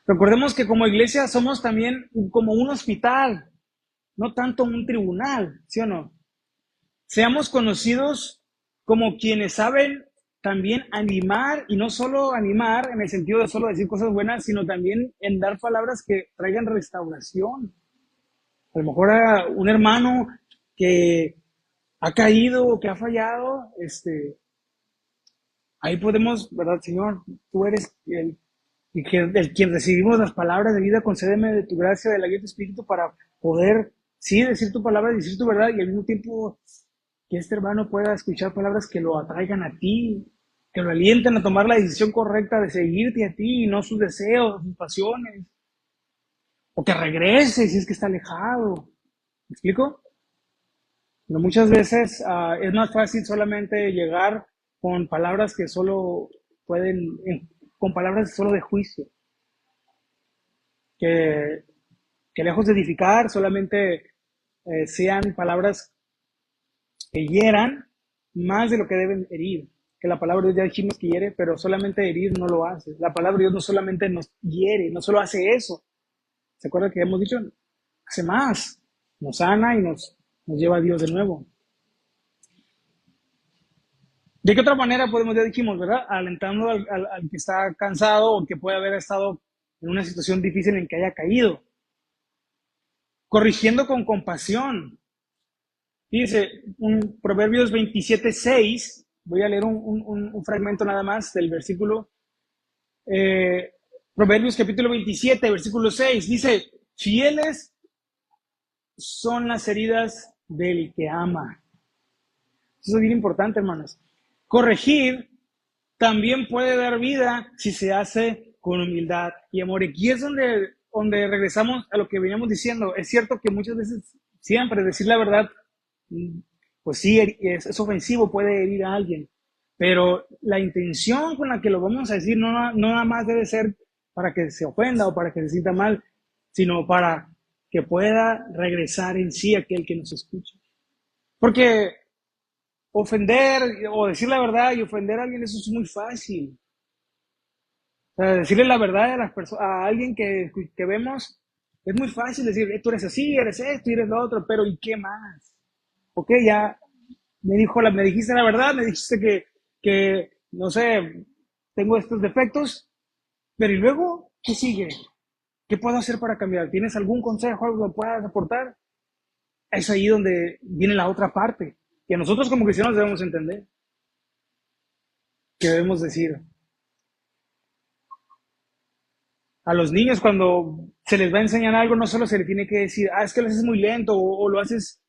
Recordemos que como iglesia somos también como un hospital, no tanto un tribunal, ¿sí o no? Seamos conocidos como quienes saben también animar, y no solo animar en el sentido de solo decir cosas buenas, sino también en dar palabras que traigan restauración. A lo mejor a un hermano que ha caído o que ha fallado, ahí podemos, ¿verdad, Señor? Tú eres el quien recibimos las palabras de vida, concédeme de tu gracia, de la guía de tu Espíritu para poder, sí, decir tu palabra, decir tu verdad y al mismo tiempo que este hermano pueda escuchar palabras que lo atraigan a ti, que lo alienten a tomar la decisión correcta de seguirte a ti y no sus deseos, sus pasiones, o que regrese si es que está alejado. ¿Me explico? Pero muchas veces es más fácil solamente llegar con palabras que solo pueden, con palabras solo de juicio, que, que lejos de edificar solamente sean palabras que hieran más de lo que deben herir. Que la palabra de Dios ya dijimos que hiere, pero solamente herir no lo hace. La palabra de Dios no solamente nos hiere, no solo hace eso. ¿Se acuerdan que hemos dicho? Hace más. Nos sana y nos lleva a Dios de nuevo. ¿De qué otra manera podemos, ya dijimos, ¿verdad? Alentando al que está cansado o que puede haber estado en una situación difícil en que haya caído. Corrigiendo con compasión. Dice, Proverbios 27:6, voy a leer un fragmento nada más del versículo. Proverbios capítulo 27, versículo 6, dice, fieles son las heridas del que ama. Eso es bien importante, hermanos. Corregir también puede dar vida si se hace con humildad y amor. Y aquí es donde regresamos a lo que veníamos diciendo. Es cierto que muchas veces, siempre decir la verdad, pues sí, es ofensivo, puede herir a alguien. Pero la intención con la que lo vamos a decir no nada más debe ser para que se ofenda o para que se sienta mal, sino para que pueda regresar en sí aquel que nos escucha. Porque ofender o decir la verdad y ofender a alguien, eso es muy fácil. O sea, decirle la verdad a alguien que vemos, es muy fácil decir, tú eres así, eres esto y eres lo otro, pero ¿y qué más? Ok, ya me dijiste la verdad, me dijiste que, no sé, tengo estos defectos, pero ¿y luego qué sigue? ¿Qué puedo hacer para cambiar? ¿Tienes algún consejo, algo que puedas aportar? Es ahí donde viene la otra parte, que nosotros como cristianos debemos entender, que debemos decir, A los niños cuando se les va a enseñar algo, no solo se les tiene que decir, es que lo haces muy lento o lo haces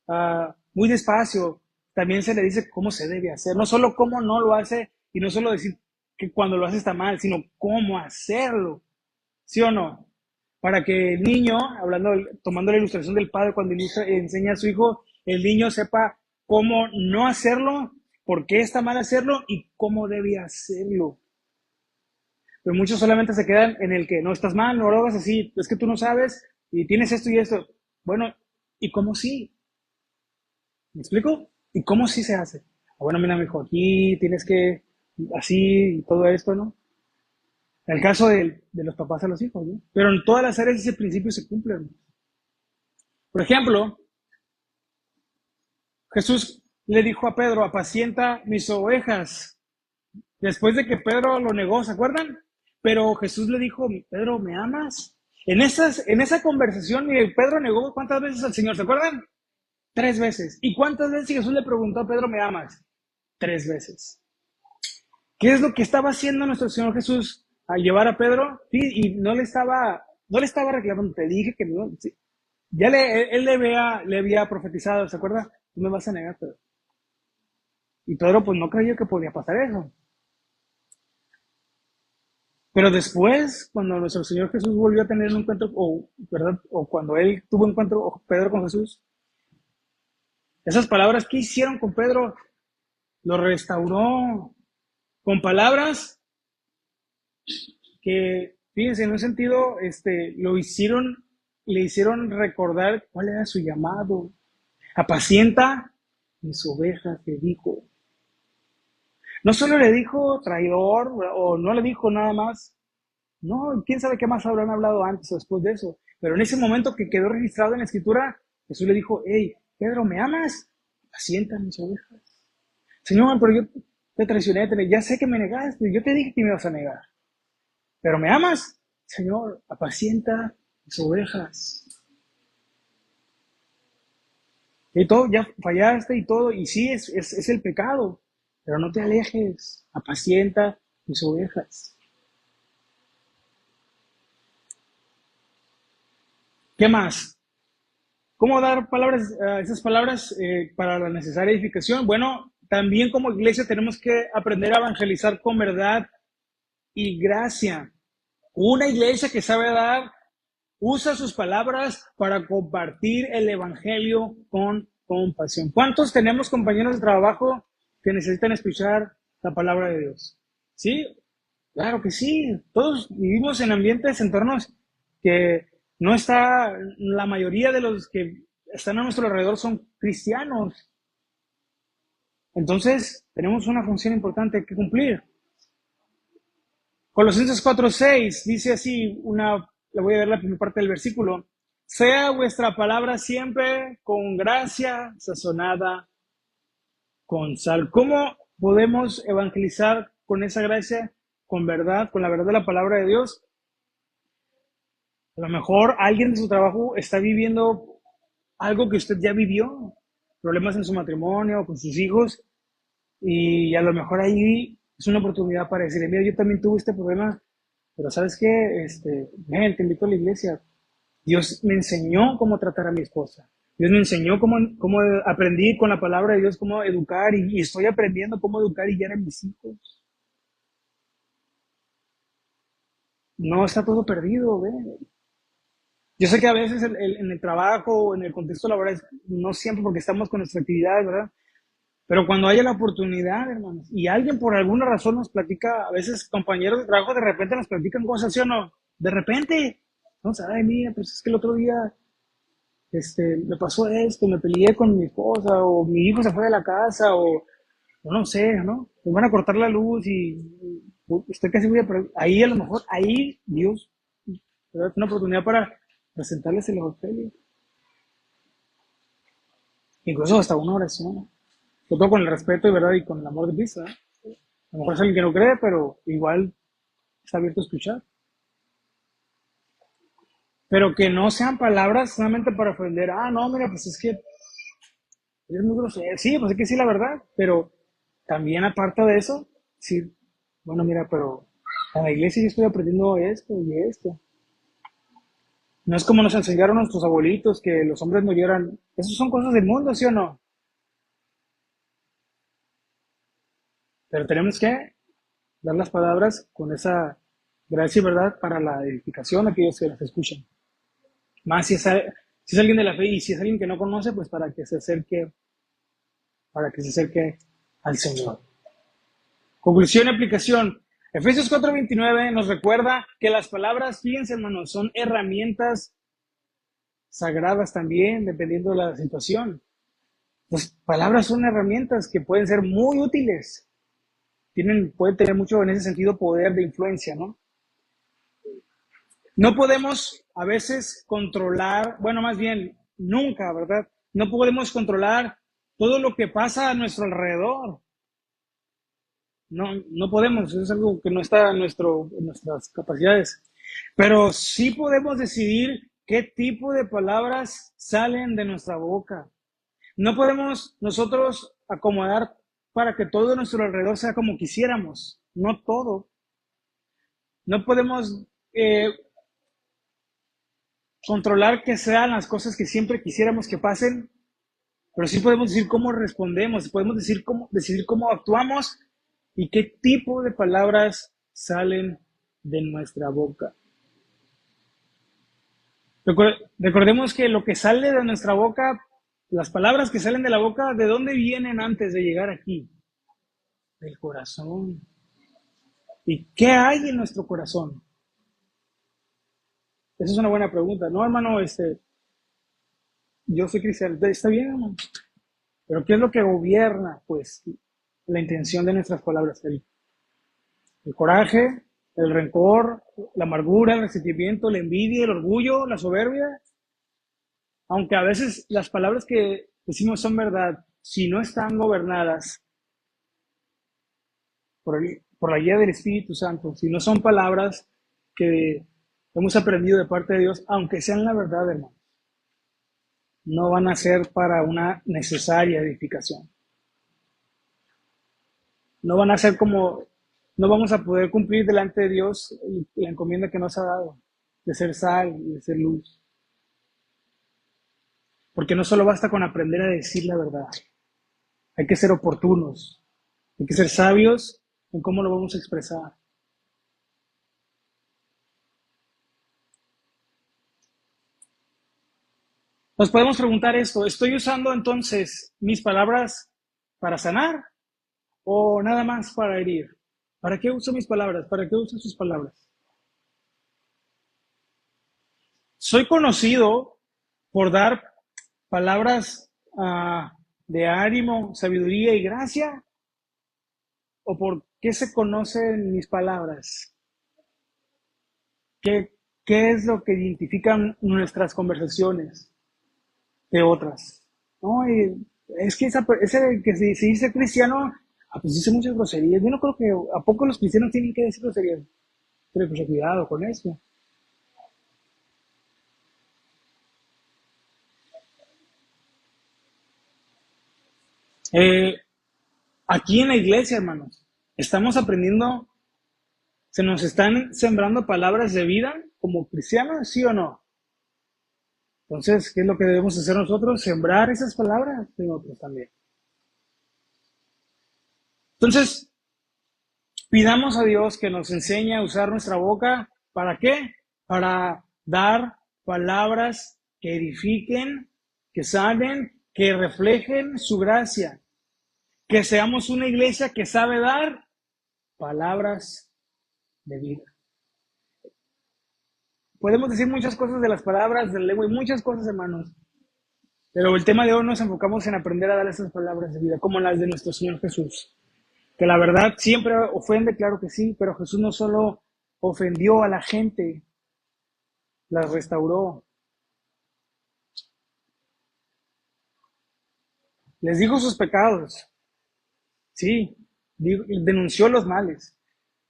muy despacio. También se le dice cómo se debe hacer. No solo cómo no lo hace y no solo decir que cuando lo hace está mal, sino cómo hacerlo. ¿Sí o no? Para que el niño, tomando la ilustración del padre cuando enseña a su hijo, el niño sepa cómo no hacerlo, por qué está mal hacerlo y cómo debe hacerlo. Pero muchos solamente se quedan en el que no estás mal, no lo hagas así, es que tú no sabes y tienes esto y esto. Bueno, ¿y cómo sí? ¿Me explico? ¿Y cómo sí se hace? Bueno, mira, mijo, aquí tienes que así y todo esto, ¿no? En el caso de los papás a los hijos, ¿no? Pero en todas las áreas ese principio se cumple, ¿no? Por ejemplo, Jesús le dijo a Pedro, apacienta mis ovejas. Después de que Pedro lo negó, ¿se acuerdan? Pero Jesús le dijo, Pedro, ¿me amas? En esa conversación, Pedro negó ¿cuántas veces al Señor? ¿Se acuerdan? 3 veces. ¿Y cuántas veces Jesús le preguntó a Pedro, ¿me amas? 3 veces. ¿Qué es lo que estaba haciendo nuestro Señor Jesús al llevar a Pedro? Sí, y no le estaba reclamando, te dije que no. Sí. Ya él le había profetizado, ¿se acuerda? Tú me vas a negar, Pedro. Y Pedro pues no creyó que podía pasar eso. Pero después, cuando nuestro Señor Jesús volvió a tener un encuentro, ¿verdad? O cuando él tuvo un encuentro, Pedro con Jesús, esas palabras, ¿qué hicieron con Pedro? Lo restauró con palabras que, fíjense, en un sentido, le hicieron recordar cuál era su llamado. Apacienta mis ovejas, le dijo. No solo le dijo traidor, o no le dijo nada más. No, quién sabe qué más habrán hablado antes o después de eso. Pero en ese momento que quedó registrado en la escritura, Jesús le dijo, hey, Pedro, ¿me amas? Apacienta mis ovejas. Señor, pero yo te traicioné, ya sé que me negaste, yo te dije que me ibas a negar. Pero ¿me amas? Señor, apacienta mis ovejas. Y todo, ya fallaste y todo, y sí, es el pecado, pero no te alejes, apacienta mis ovejas. ¿Qué más? ¿Cómo dar esas palabras para la necesaria edificación? Bueno, también como iglesia tenemos que aprender a evangelizar con verdad y gracia. Una iglesia que sabe dar, usa sus palabras para compartir el evangelio con compasión. ¿Cuántos tenemos compañeros de trabajo que necesitan escuchar la palabra de Dios? ¿Sí? Claro que sí. Todos vivimos en ambientes, entornos que no está, la mayoría de los que están a nuestro alrededor son cristianos. Entonces, tenemos una función importante que cumplir. Colosenses 4:6 dice así, le voy a ver la primera parte del versículo. Sea vuestra palabra siempre con gracia sazonada con sal. ¿Cómo podemos evangelizar con esa gracia, con verdad, con la verdad de la palabra de Dios? A lo mejor alguien de su trabajo está viviendo algo que usted ya vivió, problemas en su matrimonio, con sus hijos, y a lo mejor ahí es una oportunidad para decirle, mira, yo también tuve este problema, pero ¿sabes qué? Ven, te invito a la iglesia. Dios me enseñó cómo tratar a mi esposa. Dios me enseñó cómo aprendí con la palabra de Dios, cómo educar, y estoy aprendiendo cómo educar y guiar a mis hijos. No está todo perdido, ¿ven? Yo sé que a veces en el trabajo, en el contexto laboral, no siempre porque estamos con nuestra actividad, ¿verdad? Pero cuando haya la oportunidad, hermanos, y alguien por alguna razón nos platica, a veces compañeros de trabajo de repente nos platican cosas, ¿sí o no? De repente, no sé, ay, mira, pues es que el otro día, me pasó esto, me peleé con mi esposa, o mi hijo se fue de la casa, o no sé, ¿no? Me van a cortar la luz y estoy casi voy a perder. Ahí a lo mejor, ahí Dios, ¿verdad? Es una oportunidad para presentarles el evangelio. Incluso hasta una oración. Todo con el respeto y verdad y con el amor de Cristo, ¿eh? A lo mejor es alguien que no cree, pero igual está abierto a escuchar. Pero que no sean palabras solamente para ofender. No, mira, pues es que eres muy grosero. Sí, pues es que sí, la verdad. Pero también aparte de eso, sí, bueno, mira, pero en la iglesia yo estoy aprendiendo esto y esto. No es como nos enseñaron nuestros abuelitos que los hombres no lloran. Esas son cosas del mundo, ¿sí o no? Pero tenemos que dar las palabras con esa gracia y verdad para la edificación a aquellos que las escuchan. Más si es alguien de la fe y si es alguien que no conoce, pues para que se acerque al Señor. Conclusión y aplicación. Efesios 4:29 nos recuerda que las palabras, fíjense hermanos, son herramientas sagradas también, dependiendo de la situación. Las palabras son herramientas que pueden ser muy útiles. Pueden tener mucho en ese sentido poder de influencia, ¿no? No podemos a veces controlar, bueno, más bien, nunca, ¿verdad? No podemos controlar todo lo que pasa a nuestro alrededor. No, no podemos, eso es algo que no está en nuestras capacidades. Pero sí podemos decidir qué tipo de palabras salen de nuestra boca. No podemos nosotros acomodar para que todo nuestro alrededor sea como quisiéramos. No todo. No podemos eh, controlar que sean las cosas que siempre quisiéramos que pasen, pero sí podemos decir cómo respondemos, podemos decidir cómo actuamos y qué tipo de palabras salen de nuestra boca. Recordemos que lo que sale de nuestra boca, las palabras que salen de la boca, ¿de dónde vienen antes de llegar aquí? Del corazón. ¿Y qué hay en nuestro corazón? Esa es una buena pregunta. No, hermano, yo soy cristiano. Está bien, hermano. Pero ¿qué es lo que gobierna, pues, la intención de nuestras palabras? El coraje, el rencor, la amargura, el resentimiento, la envidia, el orgullo, la soberbia. Aunque a veces las palabras que decimos son verdad, si no están gobernadas por la guía del Espíritu Santo, si no son palabras que hemos aprendido de parte de Dios, aunque sean la verdad, hermano, no van a ser para una necesaria edificación. No van a ser como, no vamos a poder cumplir delante de Dios la encomienda que nos ha dado, de ser sal y de ser luz. Porque no solo basta con aprender a decir la verdad, hay que ser oportunos, hay que ser sabios en cómo lo vamos a expresar. Nos podemos preguntar esto, ¿estoy usando entonces mis palabras para sanar o nada más para herir? ¿Para qué uso mis palabras? ¿Para qué uso sus palabras? Soy conocido por dar palabras de ánimo, sabiduría y gracia, o por qué se conocen mis palabras, qué, qué es lo que identifican nuestras conversaciones de otras. ¿No? Y es que ese que se dice cristiano, pues dice muchas groserías. Yo no creo que a poco los cristianos tienen que decir groserías, pero pues cuidado con eso. Eh, Aquí en la iglesia, hermanos, estamos aprendiendo, se nos están sembrando palabras de vida como cristianos, ¿sí o no? Entonces, ¿qué es lo que debemos hacer nosotros? Sembrar esas palabras de otros también. Entonces, pidamos a Dios que nos enseñe a usar nuestra boca. ¿Para qué? Para dar palabras que edifiquen, que sanen, que reflejen su gracia. Que seamos una iglesia que sabe dar palabras de vida. Podemos decir muchas cosas de las palabras, del lengua y muchas cosas, hermanos. Pero el tema de hoy nos enfocamos en aprender a dar esas palabras de vida, como las de nuestro Señor Jesús. Que la verdad siempre ofende, claro que sí, pero Jesús no solo ofendió a la gente, las restauró. Les dijo sus pecados, sí, denunció los males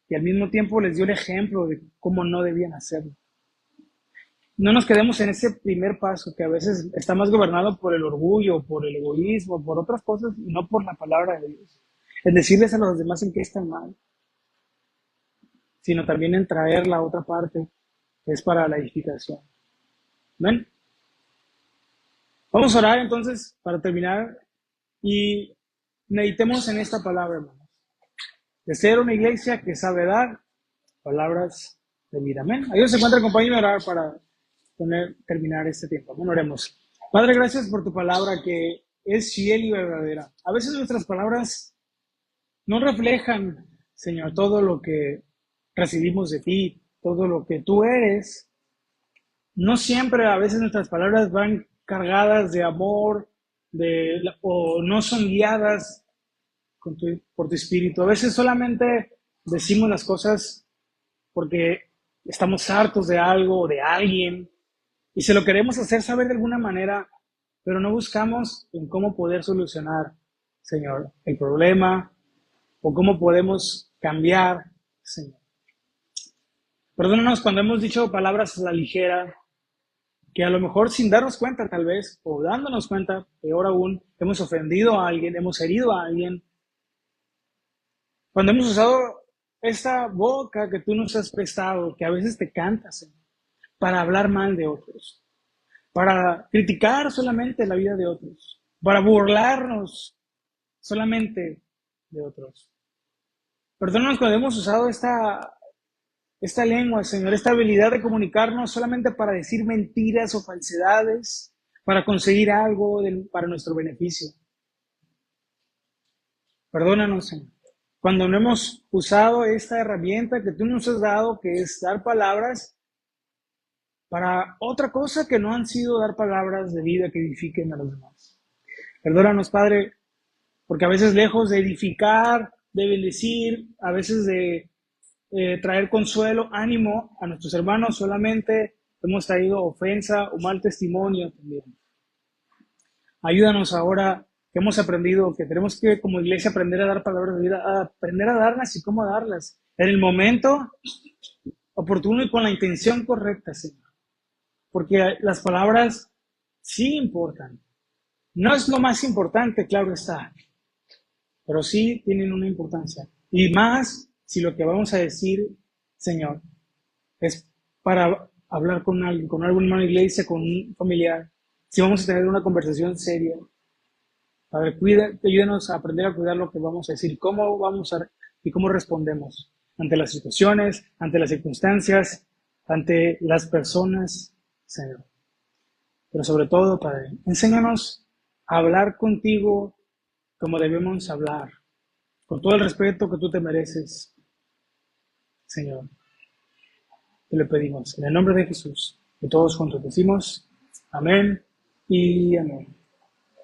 y al mismo tiempo les dio el ejemplo de cómo no debían hacerlo. No nos quedemos en ese primer paso que a veces está más gobernado por el orgullo, por el egoísmo, por otras cosas y no por la palabra de Dios. En decirles a los demás en qué están mal, sino también en traer la otra parte que es para la edificación. Amén. Vamos a orar entonces para terminar y meditemos en esta palabra, hermanos. De ser una iglesia que sabe dar palabras de vida. Amén. Ahí se encuentra, acompáñenme a orar para terminar este tiempo. Amén. Oremos. Padre, gracias por tu palabra que es fiel y verdadera. A veces nuestras palabras no reflejan, Señor, todo lo que recibimos de ti, todo lo que tú eres. No siempre, a veces nuestras palabras van cargadas de amor, o no son guiadas por tu espíritu. A veces solamente decimos las cosas porque estamos hartos de algo o de alguien y se lo queremos hacer saber de alguna manera, pero no buscamos en cómo poder solucionar, Señor, el problema o cómo podemos cambiar, Señor. Perdónanos cuando hemos dicho palabras a la ligera, que a lo mejor sin darnos cuenta tal vez, o dándonos cuenta, peor aún, hemos ofendido a alguien, hemos herido a alguien. Cuando hemos usado esta boca que tú nos has prestado, que a veces te cantas, Señor, para hablar mal de otros, para criticar solamente la vida de otros, para burlarnos solamente de otros. Perdónanos cuando hemos usado esta lengua, Señor, esta habilidad de comunicarnos solamente para decir mentiras o falsedades, para conseguir algo para nuestro beneficio. Perdónanos, Señor, cuando no hemos usado esta herramienta que tú nos has dado, que es dar palabras, para otra cosa que no han sido dar palabras de vida que edifiquen a los demás. Perdónanos, Padre, porque a veces lejos de edificar, de bendecir, a veces de traer consuelo, ánimo a nuestros hermanos, solamente hemos traído ofensa o mal testimonio también. Ayúdanos ahora que hemos aprendido que tenemos que como iglesia aprender a dar palabras de vida, a aprender a darlas y cómo darlas en el momento oportuno y con la intención correcta, Señor. Porque las palabras sí importan. No es lo más importante, claro está, pero sí tienen una importancia. Y más si lo que vamos a decir, Señor, es para hablar con alguien, con algún hermano de iglesia, con un familiar, si vamos a tener una conversación seria. Padre, ayúdanos a aprender a cuidar lo que vamos a decir, cómo vamos y cómo respondemos ante las situaciones, ante las circunstancias, ante las personas, Señor. Pero sobre todo, Padre, enséñanos a hablar contigo como debemos hablar, con todo el respeto que tú te mereces, Señor. Te lo pedimos en el nombre de Jesús. Y todos juntos decimos amén y amén.